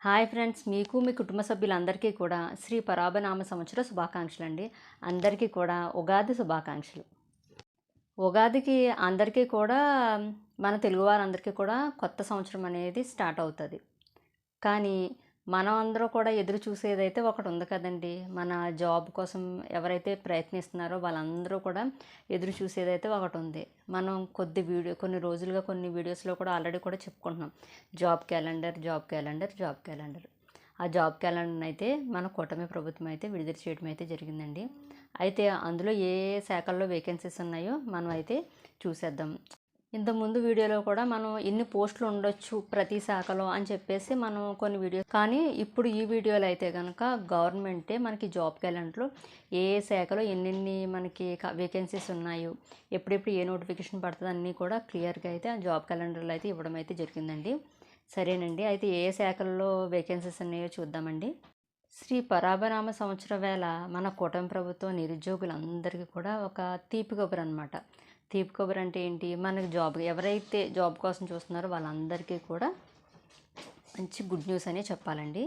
Hi friends, మీకు మీ కుటుంబ సభ్యులందరికీ కూడా శ్రీ పరాభనామ సంవత్సర శుభాకాంక్షలు అండి. అందరికీ కూడా ఉగాది శుభాకాంక్షలు. ఉగాదికి అందరికీ కూడా మన తెలుగు వారందరికీ కూడా కొత్త సంవత్సరం అనేది స్టార్ట్ అవుతుంది. కానీ మనం అందరూ కూడా ఎదురు చూసేదైతే ఒకటి ఉంది కదండి. మన జాబ్ కోసం ఎవరైతే ప్రయత్నిస్తున్నారో వాళ్ళందరూ కూడా ఎదురు చూసేదైతే ఒకటి ఉంది. మనం కొన్ని రోజులుగా కొన్ని వీడియోస్లో కూడా ఆల్రెడీ కూడా చెప్పుకుంటున్నాం. Job calendar, job calendar, job calendar. ఆ జాబ్ క్యాలెండర్ని అయితే మన కూటమి ప్రభుత్వం అయితే విడుదల చేయడం అయితే జరిగిందండి. అయితే అందులో ఏ శాఖల్లో వేకెన్సీస్ ఉన్నాయో మనం అయితే చూసేద్దాం. ఇంతకుముందు వీడియోలో కూడా మనం ఎన్ని పోస్టులు ఉండొచ్చు ప్రతి శాఖలో అని చెప్పేసి మనం కొన్ని వీడియో, కానీ ఇప్పుడు ఈ వీడియోలో అయితే కనుక గవర్నమెంటే మనకి జాబ్ క్యాలెండర్లో ఏ శాఖలో ఎన్నెన్ని మనకి వేకెన్సీస్ ఉన్నాయో, ఎప్పుడెప్పుడు ఏ నోటిఫికేషన్ పడుతుంది అన్నీ కూడా క్లియర్గా అయితే ఆ జాబ్ క్యాలెండర్లో అయితే ఇవ్వడం అయితే జరిగిందండి. సరేనండి, అయితే ఏ శాఖల్లో వేకెన్సీస్ ఉన్నాయో చూద్దామండి. శ్రీ పరాభనామ సంవత్సరం వేళ మన కూటమి ప్రభుత్వం నిరుద్యోగులందరికీ కూడా ఒక తీపి కబురు అనమాట. తీపి కబురు అంటే ఏంటి, మనకి ఎవరైతే జాబ్ కోసం చూస్తున్నారో వాళ్ళందరికీ కూడా మంచి గుడ్ న్యూస్ అనే చెప్పాలండి.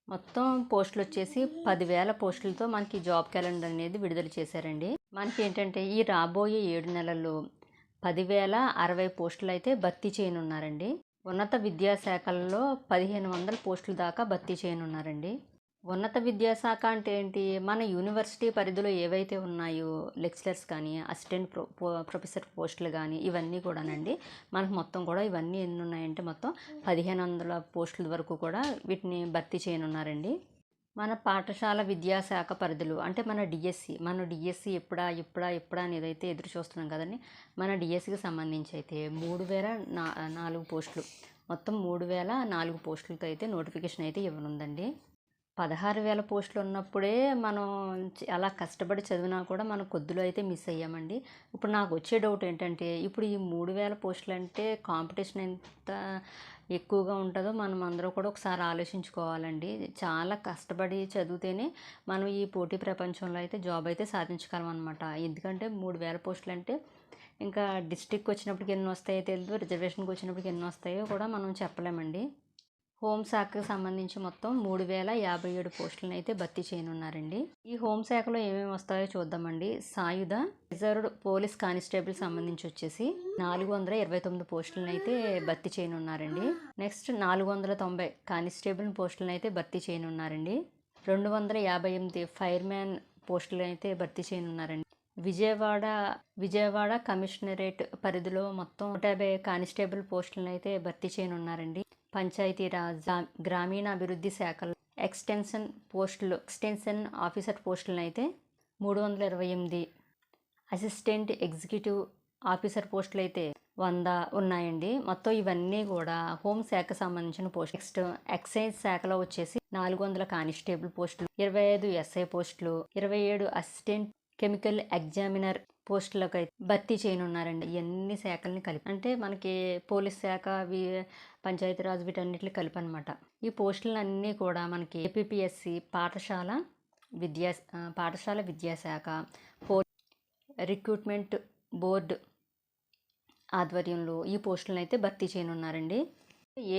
మొత్తం పోస్టులు వచ్చేసి 10,000 పోస్టులతో మనకి జాబ్ క్యాలెండర్ అనేది విడుదల చేశారండి. మనకి ఏంటంటే ఈ రాబోయే 7 నెలల్లో 10,060 పోస్టులు అయితే భర్తీ చేయనున్నారండి. ఉన్నత విద్యాశాఖల్లో 1,500 పోస్టుల దాకా భర్తీ చేయనున్నారండి. ఉన్నత విద్యాశాఖ అంటే ఏంటి, మన యూనివర్సిటీ పరిధిలో ఏవైతే ఉన్నాయో లెక్చరర్స్ కానీ, అసిస్టెంట్ ప్రొఫెసర్ పోస్టులు కానీ ఇవన్నీ కూడానండి. మనకు మొత్తం కూడా ఇవన్నీ ఎన్ని ఉన్నాయంటే మొత్తం 1,500 పోస్టుల వరకు కూడా వీటిని భర్తీ చేయనున్నారండి. మన పాఠశాల విద్యాశాఖ పరిధులు అంటే మన డిఎస్సి ఎప్పుడా అని ఏదైతే ఎదురు చూస్తున్నాం కదండి. మన డిఎస్సికి సంబంధించి అయితే 3,004 పోస్టులు, మొత్తం 3,004 పోస్టులతో అయితే నోటిఫికేషన్ అయితే ఇవ్వనుందండి. 16,000 పోస్టులు ఉన్నప్పుడే మనం అలా కష్టపడి చదివినా కూడా మనం కొద్దిలో అయితే మిస్ అయ్యామండి. ఇప్పుడు నాకు వచ్చే డౌట్ ఏంటంటే, ఇప్పుడు ఈ 3,000 పోస్టులు అంటే కాంపిటీషన్ ఎంత ఎక్కువగా ఉంటుందో మనం అందరూ కూడా ఒకసారి ఆలోచించుకోవాలండి. చాలా కష్టపడి చదివితేనే మనం ఈ పోటీ ప్రపంచంలో అయితే జాబ్ అయితే సాధించగలం అనమాట. ఎందుకంటే 3,000 పోస్టులు అంటే ఇంకా డిస్ట్రిక్ట్కి వచ్చినప్పటికి ఎన్ని వస్తాయో తెలియదు, రిజర్వేషన్కి వచ్చినప్పటికి ఎన్ని వస్తాయో కూడా మనం చెప్పలేమండి. హోంశాఖకు సంబంధించి మొత్తం 3,057 పోస్టులను అయితే భర్తీ చేయనున్నారండి. ఈ హోంశాఖలో ఏమేమి వస్తాయో చూద్దామండి. సాయుధ రిజర్వ్డ్ పోలీస్ కానిస్టేబుల్ సంబంధించి వచ్చేసి 429 పోస్టులను అయితే భర్తీ చేయనున్నారండి. నెక్స్ట్ 490 కానిస్టేబుల్ పోస్టులను అయితే భర్తీ చేయనున్నారండి. 258 ఫైర్మ్యాన్ పోస్టులను అయితే భర్తీ చేయనున్నారండి. విజయవాడ కమిషనరేట్ పరిధిలో మొత్తం 150 కానిస్టేబుల్ పోస్టులను అయితే భర్తీ చేయనున్నారండి. పంచాయతీరాజ్, గ్రామీణాభివృద్ధి శాఖలో ఎక్స్టెన్షన్ ఆఫీసర్ పోస్టులను అయితే 328, అసిస్టెంట్ ఎగ్జిక్యూటివ్ ఆఫీసర్ పోస్టులు అయితే 100 ఉన్నాయండి. మొత్తం ఇవన్నీ కూడా హోంశాఖకు సంబంధించిన పోస్టులు. నెక్స్ట్ ఎక్సైజ్ శాఖలో వచ్చేసి 400 కానిస్టేబుల్ పోస్టులు, 25 ఎస్ఐ పోస్టులు, 27 అసిస్టెంట్ కెమికల్ ఎగ్జామినర్ పోస్టులకు అయితే భర్తీ చేయనున్నారండి. ఇవన్నీ శాఖల్ని కలిపి, అంటే మనకి పోలీస్ శాఖ, పంచాయతీరాజ్ వీటన్నిటిని కలిపి అనమాట. ఈ పోస్టులన్నీ కూడా మనకి ఏపీపీఎస్సి పాఠశాల విద్యాశాఖ రిక్రూట్మెంట్ బోర్డు ఆధ్వర్యంలో ఈ పోస్టులను అయితే భర్తీ చేయనున్నారండి.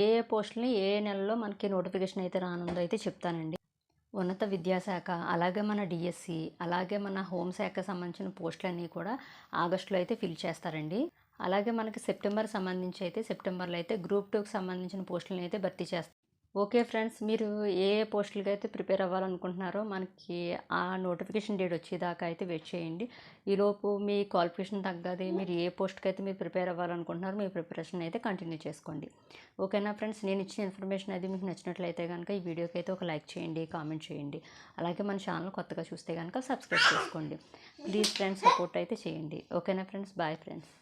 ఏ పోస్టులని ఏ నెలలో మనకి నోటిఫికేషన్ అయితే రానుందో అయితే చెప్తానండి. ఉన్నత విద్యాశాఖ, అలాగే మన డిఎస్సి, అలాగే మన హోంశాఖకు సంబంధించిన పోస్టులన్నీ కూడా ఆగస్టులో అయితే ఫిల్ చేస్తారండి. అలాగే మనకి సెప్టెంబర్లో అయితే గ్రూప్ 2కి సంబంధించిన పోస్టులను అయితే భర్తీ చేస్తారు. ఓకే ఫ్రెండ్స్, మీరు ఏ పోస్టులకి అయితే ప్రిపేర్ అవ్వాలనుకుంటున్నారో మనకి ఆ నోటిఫికేషన్ డేట్ వచ్చేదాకా అయితే వెయిట్ చేయండి. ఈలోపు మీ క్వాలిఫికేషన్ తగ్గది మీరు ఏ పోస్ట్కి అయితే మీరు ప్రిపేర్ అవ్వాలనుకుంటున్నారో మీ ప్రిపరేషన్ అయితే కంటిన్యూ చేసుకోండి. ఓకేనా ఫ్రెండ్స్, నేను ఇచ్చిన ఇన్ఫర్మేషన్ అది మీకు నచ్చినట్లయితే కనుక ఈ వీడియోకి అయితే ఒక లైక్ చేయండి, కామెంట్ చేయండి. అలాగే మన ఛానల్ కొత్తగా చూస్తే కనుక సబ్స్క్రైబ్ చేసుకోండి. ప్లీజ్ ఫ్రెండ్స్, సపోర్ట్ అయితే చేయండి. ఓకేనా ఫ్రెండ్స్, బాయ్ ఫ్రెండ్స్.